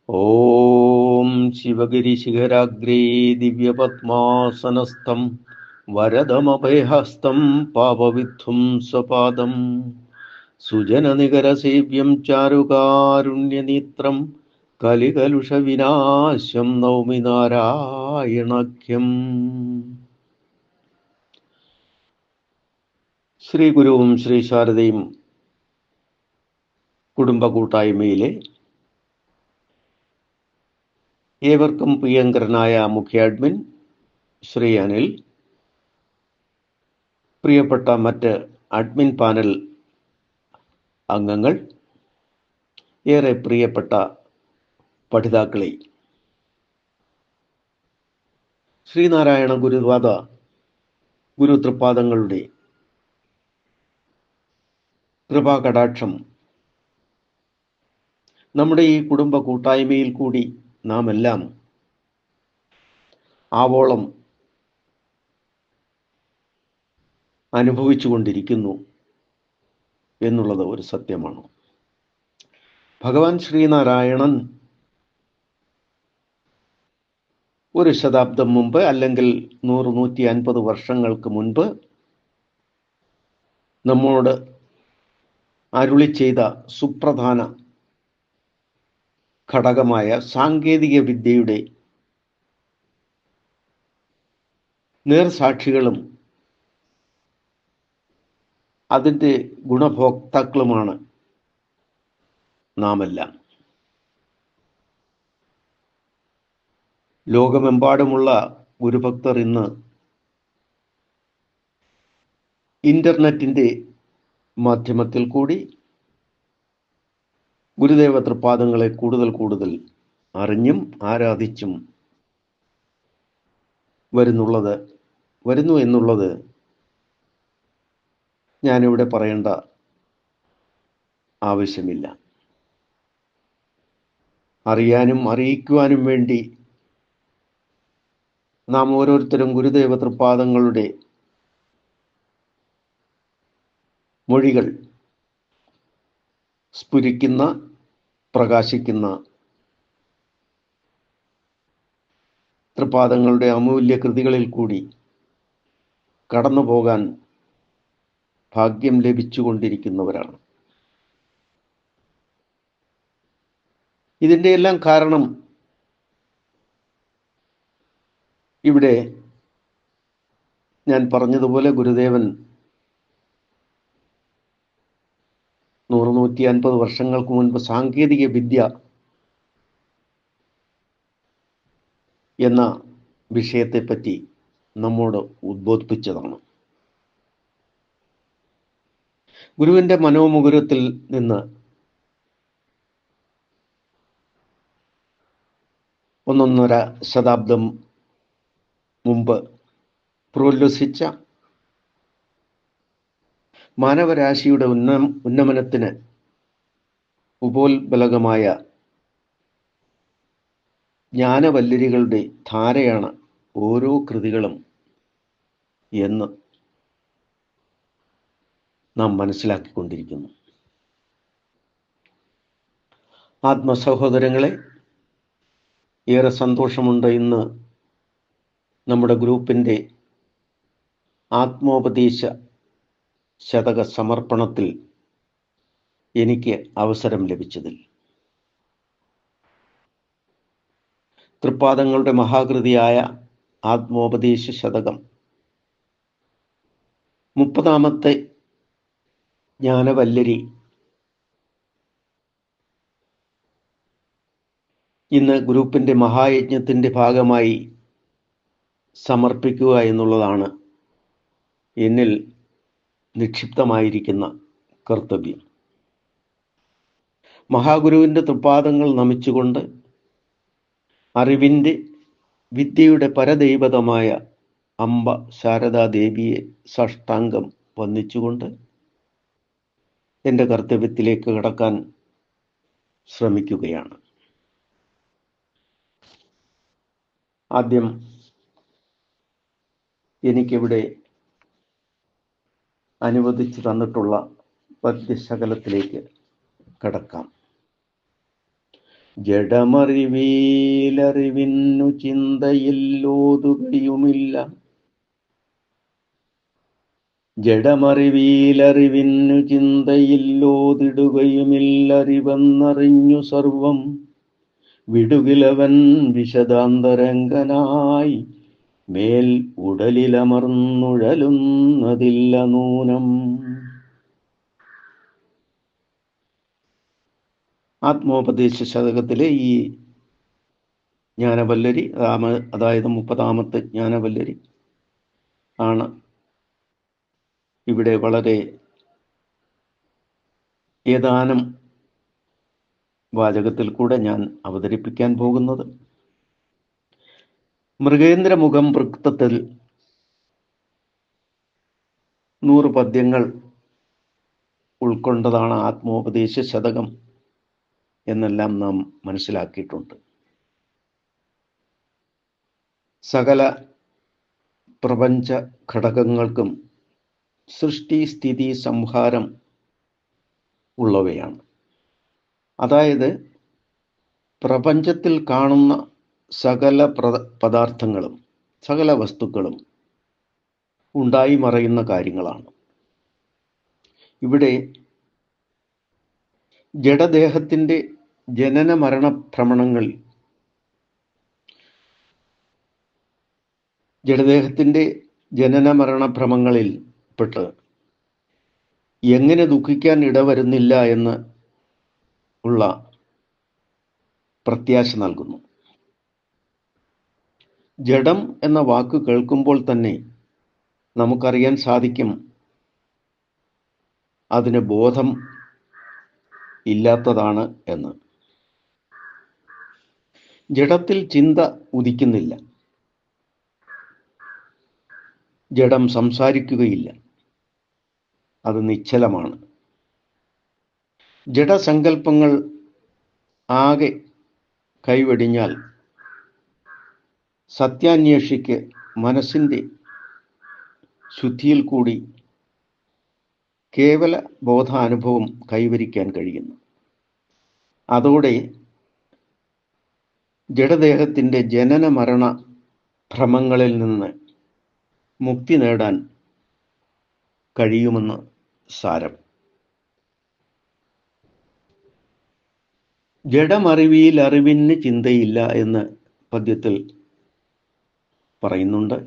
ഓം ശിവഗിരിശിഖരാഗ്രേ ദിവ്യപദ്മാസനസ്ഥം വരദമഭയഹസ്തം പാപവിദ്ധും സ്വപാദം സുജനനികരസേവ്യം ചാരുകാരുണ്യനേത്രം കലികലുഷവിനാശം നൗമി നാരായണാഖ്യം. ശ്രീ ഗുരുവും ശ്രീ ശാരദയും കുടുംബ കൂട്ടായ്മയിലെ ഏവർക്കും പ്രിയങ്കരനായ മുഖ്യ അഡ്മിൻ ശ്രീ അനിൽ, പ്രിയപ്പെട്ട മറ്റ് അഡ്മിൻ പാനൽ അംഗങ്ങൾ, ഏറെ പ്രിയപ്പെട്ട പഠിതാക്കളെ, ശ്രീനാരായണ ഗുരുപാദ ഗുരു തൃപാദങ്ങളുടെ കൃപാകടാക്ഷം നമ്മുടെ ഈ കുടുംബ കൂട്ടായ്മയിൽ കൂടി നാം എല്ലാം ആവോളം അനുഭവിച്ചു കൊണ്ടിരിക്കുന്നു എന്നുള്ളത് ഒരു സത്യമാണ്. ഭഗവാൻ ശ്രീനാരായണൻ ഒരു ശതാബ്ദം മുമ്പ്, അല്ലെങ്കിൽ 100-150 വർഷങ്ങൾക്ക് മുൻപ് നമ്മോട് അരുളി ചെയ്ത സുപ്രധാന ഘടകമായ സാങ്കേതിക വിദ്യയുടെ നേർസാക്ഷികളും അതിൻ്റെ ഗുണഭോക്താക്കളുമാണ് നാമെല്ലാം. ലോകമെമ്പാടുമുള്ള ഗുരുഭക്തർ ഇന്ന് ഇന്റർനെറ്റിൻ്റെ മാധ്യമത്തിൽ കൂടി ഗുരുദേവ തൃപാദങ്ങളെ കൂടുതൽ അറിഞ്ഞും ആരാധിച്ചും വരുന്നു എന്നുള്ളത് ഞാനിവിടെ പറയേണ്ട ആവശ്യമില്ല. അറിയാനും അറിയിക്കുവാനും വേണ്ടി നാം ഓരോരുത്തരും ഗുരുദേവ തൃപാദങ്ങളുടെ മൊഴികൾ സ്ഫുരിക്കുന്ന, പ്രകാശിക്കുന്ന തൃപാദങ്ങളുടെ അമൂല്യ കൃതികളിൽ കൂടി കടന്നു പോകാൻ ഭാഗ്യം ലഭിച്ചുകൊണ്ടിരിക്കുന്നവരാണ്. ഇതിൻ്റെ എല്ലാം കാരണം ഇവിടെ ഞാൻ പറഞ്ഞതുപോലെ ഗുരുദേവൻ 100-150 വർഷങ്ങൾക്ക് മുൻപ് സാങ്കേതിക വിദ്യ എന്ന വിഷയത്തെപ്പറ്റി നമ്മോട് ഉദ്ബോധിപ്പിച്ചതാണ്. ഗുരുവിൻ്റെ മനോമുകുരത്തിൽ നിന്ന് ഒന്നൊന്നര ശതാബ്ദം മുമ്പ് പ്രോല്ലസിച്ച മാനവരാശിയുടെ ഉന്നമനത്തിന് ഉപോത്ബലകമായ ജ്ഞാനവല്ലരികളുടെ ധാരയാണ് ഓരോ കൃതികളും എന്ന് നാം മനസ്സിലാക്കിക്കൊണ്ടിരിക്കുന്നു. ആത്മസഹോദരങ്ങളെ, ഏറെ സന്തോഷമുണ്ട് ഇന്ന് നമ്മുടെ ഗ്രൂപ്പിൻ്റെ ആത്മോപദേശ ശതക സമർപ്പണത്തിൽ എനിക്ക് അവസരം ലഭിച്ചതിൽ. തൃപ്പാദങ്ങളുടെ മഹാകൃതിയായ ആത്മോപദേശ ശതകം 30ാമത്തെ ജ്ഞാനവല്ലരി ഇന്ന് ഗ്രൂപ്പിൻ്റെ മഹായജ്ഞത്തിൻ്റെ ഭാഗമായി സമർപ്പിക്കുക എന്നുള്ളതാണ് എന്നിൽ നിക്ഷിപ്തമായിരിക്കുന്ന കർത്തവ്യം. മഹാഗുരുവിൻ്റെ തൃപാദങ്ങൾ നമിച്ചുകൊണ്ട്, അറിവിൻ്റെ വിദ്യയുടെ പരദൈവതമായ അംബ ശാരദാദേവിയെ സാഷ്ടാംഗം വന്ദിച്ചുകൊണ്ട് എൻ്റെ കർത്തവ്യത്തിലേക്ക് കടക്കാൻ ശ്രമിക്കുകയാണ്. ആദ്യം എനിക്കിവിടെ അനുവദിച്ചു തന്നിട്ടുള്ള പദ്യശകലത്തിലേക്ക് കടക്കാം. ജഡമറിവീലറിവിന്നു ചിന്തയില്ലോതുകയുമില്ല. ജഡമറിവീലറിവിന്നു ചിന്തയില്ലോതിടുകയുമില്ലറിവെന്നറിഞ്ഞു സർവം വിടുകിലവൻ വിശദാന്തരംഗനായി മേൽ ഉടലിലമർന്നുഴലുന്നതില്ല നൂനം. ആത്മോപദേശ ശതകത്തിലെ ഈ ജ്ഞാനവല്ലരി, അതായത് 30-ാമത്തെ ജ്ഞാനവല്ലരി ആണ് ഇവിടെ വളരെ ഏതാനും വാചകത്തിൽ കൂടെ ഞാൻ അവതരിപ്പിക്കാൻ പോകുന്നത്. മൃഗേന്ദ്രമുഖം വൃത്തത്തിൽ 100 പദ്യങ്ങൾ ഉൾക്കൊണ്ടതാണ് ആത്മോപദേശ ശതകം എന്നെല്ലാം നാം മനസ്സിലാക്കിയിട്ടുണ്ട്. സകല പ്രപഞ്ച ഘടകങ്ങൾക്കും സൃഷ്ടി, സ്ഥിതി, സംഹാരം ഉള്ളവയാണ്. അതായത് പ്രപഞ്ചത്തിൽ കാണുന്ന സകല പദാർത്ഥങ്ങളും സകല വസ്തുക്കളും ഉണ്ടായി മറയുന്ന കാര്യങ്ങളാണ്. ഇവിടെ ജഡദേഹത്തിൻ്റെ ജനന മരണ ഭ്രമണങ്ങളിൽ ഭ്രമങ്ങളിൽ പെട്ട് എങ്ങനെ ദുഃഖിക്കാൻ ഇടവരുന്നില്ല എന്ന് ഉള്ള പ്രത്യാശ നൽകുന്നു. ജഡം എന്ന വാക്ക് കേൾക്കുമ്പോൾ തന്നെ നമുക്കറിയാൻ സാധിക്കും അതിന് ബോധം ഇല്ലാത്തതാണ് എന്ന്. ജഡത്തിൽ ചിന്ത ഉദിക്കുന്നില്ല, ജഡം സംസാരിക്കുകയില്ല, അത് നിശ്ചലമാണ്. ജഡസങ്കല്പങ്ങൾ ആകെ കൈവെടിഞ്ഞാൽ സത്യാന്വേഷിക്ക് മനസ്സിൻ്റെ ശുദ്ധിയിൽ കൂടി കേവല ബോധാനുഭവം കൈവരിക്കാൻ കഴിയുന്നു. അതോടെ ജഡദേഹത്തിൻ്റെ ജനന മരണ ഭ്രമങ്ങളിൽ നിന്ന് മുക്തി നേടാൻ കഴിയുമെന്ന് സാരം. ജഡമറിവിയിൽ അറിവിന് ചിന്തയില്ല എന്ന് പദ്യത്തിൽ പറയുന്നുണ്ട്.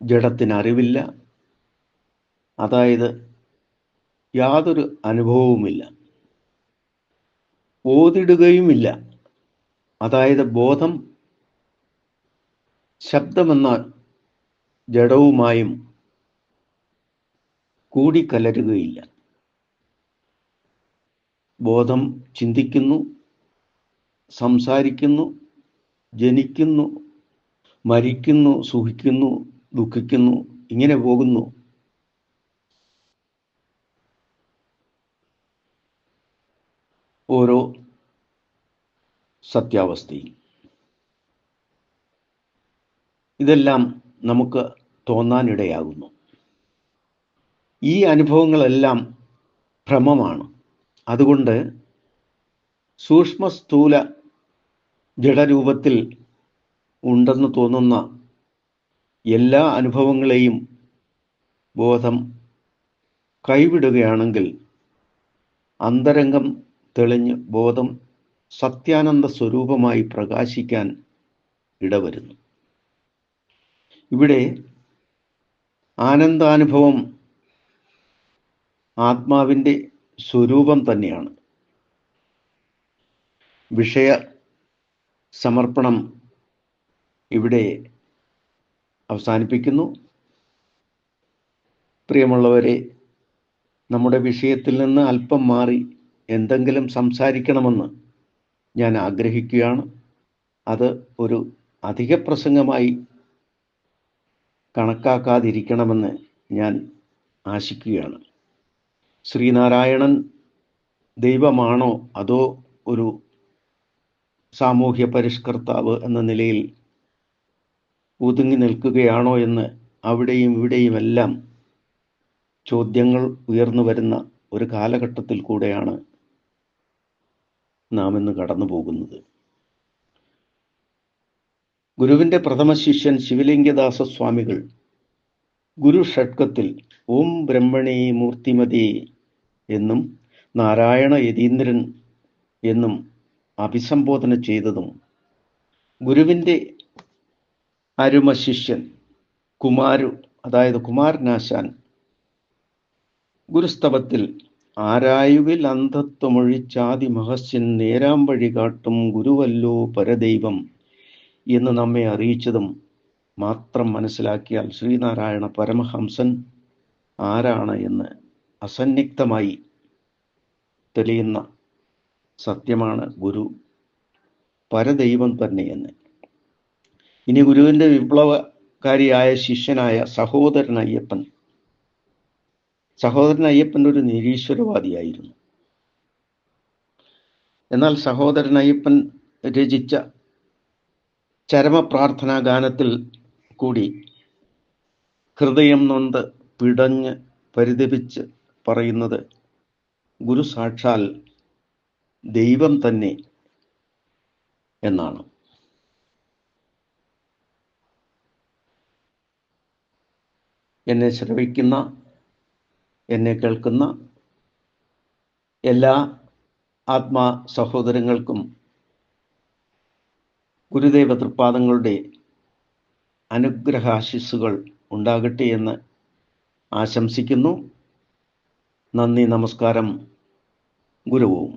ജഡത്തിന് അറിവില്ല, അതായത് യാതൊരു അനുഭവവുമില്ല. ഓതിടുകയുമില്ല, അതായത് ബോധം ശബ്ദമെന്ന ജഡവുമായും കൂടിക്കലരുകയില്ല. ബോധം ചിന്തിക്കുന്നു, സംസാരിക്കുന്നു, ജനിക്കുന്നു, മരിക്കുന്നു, സുഖിക്കുന്നു, ദുഃഖിക്കുന്നു, ഇങ്ങനെ പോകുന്നു. ഓരോ സത്യാവസ്ഥയിൽ ഇതെല്ലാം നമുക്ക് തോന്നാനിടയാകുന്നു. ഈ അനുഭവങ്ങളെല്ലാം ഭ്രമമാണ്. അതുകൊണ്ട് സൂക്ഷ്മ സ്ഥൂല ജഡരൂപത്തിൽ ഉണ്ടെന്ന് തോന്നുന്ന എല്ലാ അനുഭവങ്ങളെയും ബോധം കൈവിടുകയാണെങ്കിൽ അന്തരംഗം തെളിഞ്ഞ് ബോധം സത്യാനന്ദ സ്വരൂപമായി പ്രകാശിക്കാൻ ഇടവരുന്നു. ഇവിടെ ആനന്ദാനുഭവം ആത്മാവിൻ്റെ സ്വരൂപം തന്നെയാണ്. വിഷയ സമർപ്പണം ഇവിടെ അവസാനിപ്പിക്കുന്നു. പ്രിയമുള്ളവരെ, നമ്മുടെ വിഷയത്തിൽ നിന്ന് അല്പം മാറി എന്തെങ്കിലും സംസാരിക്കണമെന്ന് ഞാൻ ആഗ്രഹിക്കുകയാണ്. അത് ഒരു അധിക പ്രസംഗമായി കണക്കാക്കാതിരിക്കണമെന്ന് ഞാൻ ആശിക്കുകയാണ്. ശ്രീനാരായണൻ ദൈവമാണോ അതോ ഒരു സാമൂഹ്യ പരിഷ്കർത്താവ് എന്ന നിലയിൽ ഒതുങ്ങി നിൽക്കുകയാണോ എന്ന് അവിടെയും ഇവിടെയുമെല്ലാം ചോദ്യങ്ങൾ ഉയർന്നു വരുന്ന ഒരു കാലഘട്ടത്തിൽ കൂടെയാണ് നാം ഇന്ന് കടന്നു പോകുന്നത്. ഗുരുവിൻ്റെ പ്രഥമ ശിഷ്യൻ ശിവലിംഗദാസ സ്വാമികൾ ഗുരു ഷഡ്കത്തിൽ ഓം ബ്രഹ്മണേ മൂർത്തിമതേ എന്നും നാരായണ യതീന്ദ്രൻ എന്നും അഭിസംബോധന ചെയ്തതും ഗുരുവിൻ്റെ അരുമ ശിഷ്യൻ കുമാരനാശാൻ ഗുരുസ്തവത്തിൽ ആരായുവിൽ അന്ധത്വമൊഴിച്ചാതി മഹസ്യൻ നേരാം വഴി കാട്ടും ഗുരുവല്ലോ പരദൈവം എന്ന് നമ്മെ അറിയിച്ചതും മാത്രം മനസ്സിലാക്കിയാൽ ശ്രീനാരായണ പരമഹംസൻ ആരാണ് എന്ന് അസന്നിഗ്ധമായി തെളിയുന്ന സത്യമാണ് ഗുരു പരദൈവം തന്നെയെന്ന്. ഇനി ഗുരുവിൻ്റെ വിപ്ലവകാരിയായ ശിഷ്യനായ സഹോദരൻ അയ്യപ്പൻ ഒരു നിരീശ്വരവാദിയായിരുന്നു. എന്നാൽ സഹോദരൻ അയ്യപ്പൻ രചിച്ച ചരമപ്രാർത്ഥനാ ഗാനത്തിൽ കൂടി ഹൃദയം നൊന്ത് പിടഞ്ഞ് പരിതപിച്ച് പറയുന്നത് ഗുരു സാക്ഷാൽ ദൈവം തന്നെ എന്നാണ്. എന്നെ ശ്രവിക്കുന്ന, എന്നെ കേൾക്കുന്ന എല്ലാ ആത്മാ സഹോദരങ്ങൾക്കും ഗുരുദേവ തൃപ്പാദങ്ങളുടെ അനുഗ്രഹാശിസ്സുകൾ ഉണ്ടാകട്ടെ എന്ന് ആശംസിക്കുന്നു. നന്ദി, നമസ്കാരം. ഗുരു ഓം.